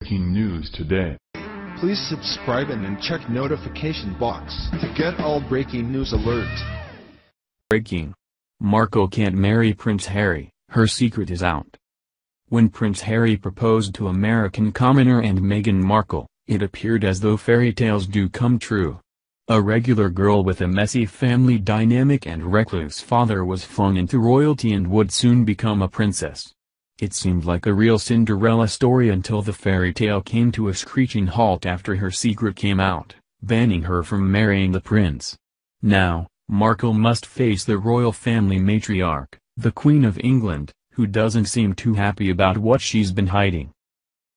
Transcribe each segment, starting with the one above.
breaking news today. Please subscribe and then check notification box to get all breaking news alerts. Breaking. Markle can't marry Prince Harry, her secret is out. When Prince Harry proposed to American commoner and Meghan Markle, it appeared as though fairy tales do come true. A regular girl with a messy family dynamic and recluse father was flung into royalty and would soon become a princess. It seemed like a real Cinderella story until the fairy tale came to a screeching halt after her secret came out, banning her from marrying the prince. Now, Markle must face the royal family matriarch, the Queen of England, who doesn't seem too happy about what she's been hiding.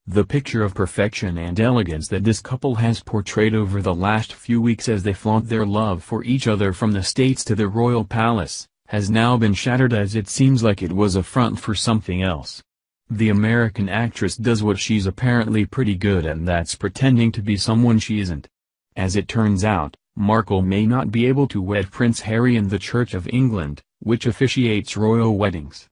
The picture of perfection and elegance that this couple has portrayed over the last few weeks as they flaunt their love for each other from the States to the royal palace, has now been shattered as it seems like it was a front for something else. The American actress does what she's apparently pretty good at, and that's pretending to be someone she isn't. As it turns out, Markle may not be able to wed Prince Harry in the Church of England, which officiates royal weddings.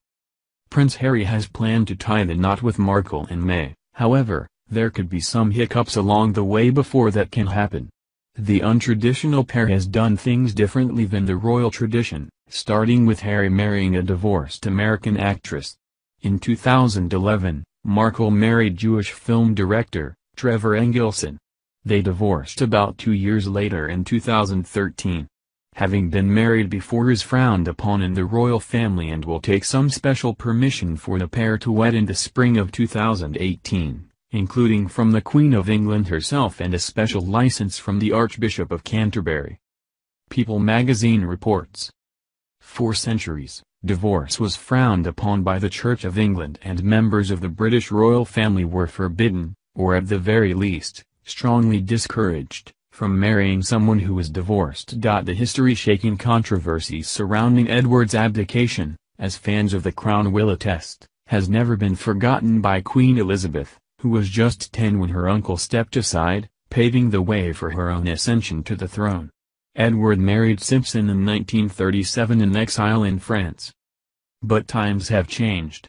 Prince Harry has planned to tie the knot with Markle in May, however, there could be some hiccups along the way before that can happen. The untraditional pair has done things differently than the royal tradition, starting with Harry marrying a divorced American actress. In 2011, Markle married Jewish film director, Trevor Engelson. They divorced about 2 years later in 2013. Having been married before is frowned upon in the royal family and will take some special permission for the pair to wed in the spring of 2018. Including from the Queen of England herself and a special license from the Archbishop of Canterbury. People magazine reports. For centuries, divorce was frowned upon by the Church of England, and members of the British royal family were forbidden, or at the very least, strongly discouraged, from marrying someone who was divorced. The history-shaking controversies surrounding Edward's abdication, as fans of the Crown will attest, has never been forgotten by Queen Elizabeth, who was just 10 when her uncle stepped aside, paving the way for her own ascension to the throne. Edward married Simpson in 1937 in exile in France. But times have changed.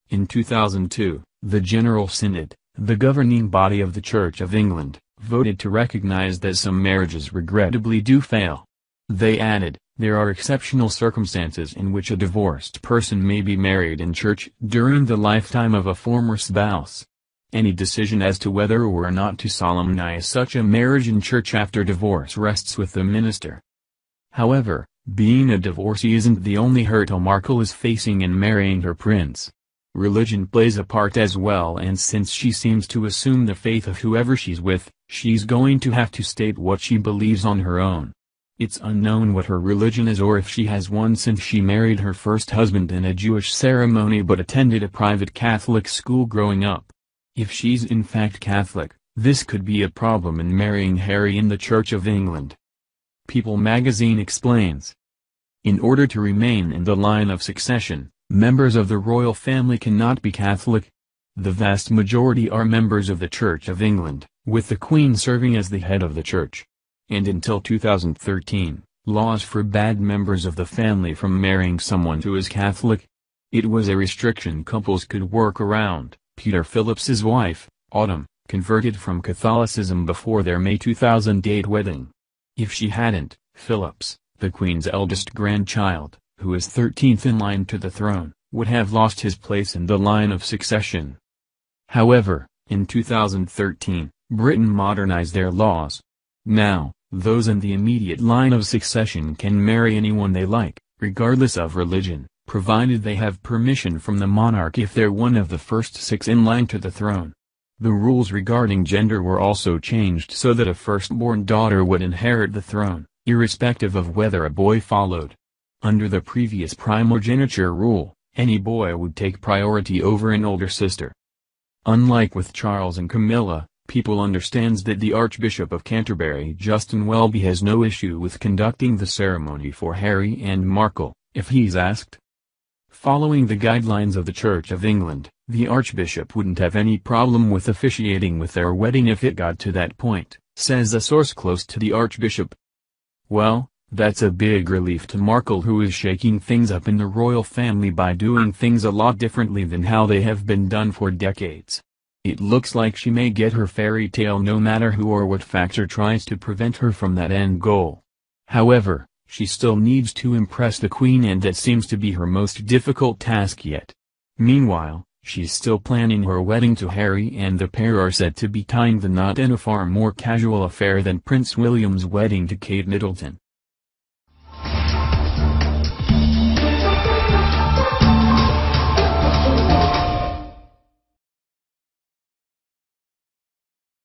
In 2002, the General Synod, the governing body of the Church of England, voted to recognize that some marriages regrettably do fail. They added, there are exceptional circumstances in which a divorced person may be married in church during the lifetime of a former spouse. Any decision as to whether or not to solemnize such a marriage in church after divorce rests with the minister. However, being a divorcee isn't the only hurdle Markle is facing in marrying her prince. Religion plays a part as well, and since she seems to assume the faith of whoever she's with, she's going to have to state what she believes on her own. It's unknown what her religion is or if she has one, since she married her first husband in a Jewish ceremony but attended a private Catholic school growing up. If she's in fact Catholic, this could be a problem in marrying Harry in the Church of England. People magazine explains. In order to remain in the line of succession, members of the royal family cannot be Catholic. The vast majority are members of the Church of England, with the Queen serving as the head of the church. And until 2013, laws forbade members of the family from marrying someone who is Catholic. It was a restriction couples could work around. Peter Phillips's wife, Autumn, converted from Catholicism before their May 2008 wedding. If she hadn't, Phillips, the Queen's eldest grandchild, who is 13th in line to the throne, would have lost his place in the line of succession. However, in 2013, Britain modernized their laws. Now, those in the immediate line of succession can marry anyone they like, regardless of religion, provided they have permission from the monarch if they're one of the first 6 in line to the throne. The rules regarding gender were also changed so that a firstborn daughter would inherit the throne, irrespective of whether a boy followed. Under the previous primogeniture rule, any boy would take priority over an older sister. Unlike with Charles and Camilla, people understands that the Archbishop of Canterbury Justin Welby has no issue with conducting the ceremony for Harry and Markle, if he's asked. Following the guidelines of the Church of England, the Archbishop wouldn't have any problem with officiating with their wedding if it got to that point, says a source close to the Archbishop. Well, that's a big relief to Markle, who is shaking things up in the royal family by doing things a lot differently than how they have been done for decades. It looks like she may get her fairy tale no matter who or what factor tries to prevent her from that end goal. However, she still needs to impress the Queen, and that seems to be her most difficult task yet. Meanwhile, she's still planning her wedding to Harry, and the pair are said to be tying the knot in a far more casual affair than Prince William's wedding to Kate Middleton.